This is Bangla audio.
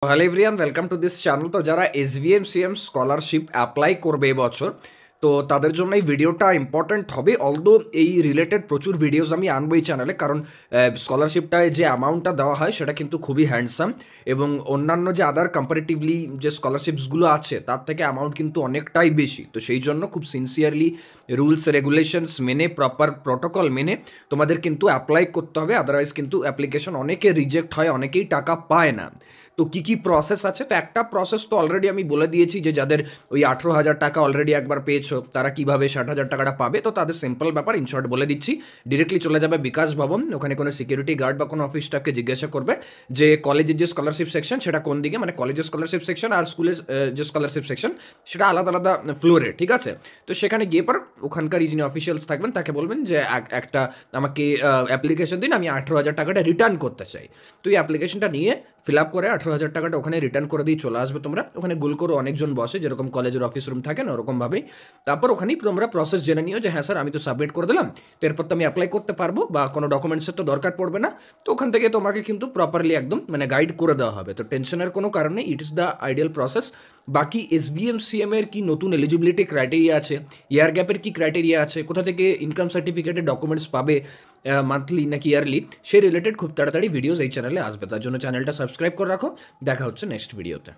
Hello everyone, welcome to this channel. তো যারা এসভিএমসিএম স্কলারশিপ অ্যাপ্লাই করবে এবছর, তো তাদের জন্য এই ভিডিওটা ইম্পর্ট্যান্ট হবে। অলদো এই রিলেটেড প্রচুর ভিডিওস আমি আনবো এই চ্যানেলে, কারণ স্কলারশিপটায় যে অ্যামাউন্টটা দেওয়া হয় সেটা কিন্তু খুবই হ্যান্ডসাম, এবং অন্যান্য যে আদার কম্পারেটিভলি যে স্কলারশিপসগুলো আছে তার থেকে অ্যামাউন্ট কিন্তু অনেকটাই বেশি। তো সেই জন্য খুব সিনসিয়ারলি রুলস রেগুলেশনস মেনে, প্রপার প্রোটোকল মেনে তোমাদের কিন্তু অ্যাপ্লাই করতে হবে, আদারওয়াইজ কিন্তু অ্যাপ্লিকেশন অনেকে রিজেক্ট হয়, অনেকেই টাকা পায় না। তো কী কী প্রসেস আছে, তো একটা প্রসেস তো অলরেডি আমি বলে দিয়েছি যে যাদের ওই 18,000 টাকা অলরেডি একবার পেয়েছো তারা কীভাবে 60,000 টাকাটা পাবে। তো তাদের সিম্পল ব্যাপার, ইনশর্ট বলে দিচ্ছি। ডিরেক্টলি চলে যাবে বিকাশ ভবন, ওখানে কোনো সিকিউরিটি গার্ড বা কোনো অফিস স্টাফকে জিজ্ঞাসা করবে যে কলেজের যে স্কলারশিপ সেকশন সেটা কোন দিকে, মানে কলেজের স্কলারশিপ সেকশন আর স্কুলের যে স্কলারশিপ সেকশন সেটা আলাদা আলাদা ফ্লোরে, ঠিক আছে। তো সেখানে গিয়ে পর ওখানকার যিনি অফিসিয়ালস থাকবেন তাকে বলবেন যে একটা আমাকে অ্যাপ্লিকেশন দিন, আমি 18,000 টাকাটা রিটার্ন করতে চাই। তো এই অ্যাপ্লিকেশনটা নিয়ে ফিল আপ করে 18,000 টাকাটা ওখানে রিটার্ন করে দিয়ে চলে আসবে তোমরা। ওখানে গোল করে অনেকজন বসে, যেরকম কলেজের অফিস রুম থাকে না ওরকমভাবেই। তারপর ওখানেই তোমরা প্রসেস জেনে নিও যে হ্যাঁ স্যার আমি তো সাবমিট করে দিলাম, তো এরপর তো আমি অ্যাপ্লাই করতে পারবো বা কোনো ডকুমেন্টসের তো দরকার পড়বে না। তো ওখান থেকে তোমাকে কিন্তু প্রপারলি একদম মানে গাইড করে দেওয়া হবে। তো টেনশনের কোনো কারণ নেই, ইট ইস দ্য আইডিয়াল প্রসেস। বাকি এসবিএমসিএম এর কি নতুন এলিজিবিলিটি ক্রাইটেরিয়া আছে, ইয়ার গ্যাপের কি ক্রাইটেরিয়া আছে, কোথা থেকে ইনকাম সার্টিফিকেটের ডকুমেন্টস পাবে, মান্থলি নাকি ইয়ারলি, সেই রিলেটেড খুব তাড়াতাড়ি ভিডিওস এই চ্যানেলে আসবে। তার জন্য চ্যানেলটা সাবস্ক্রাইব করে রাখো। দেখা হচ্ছে নেক্সট ভিডিওতে।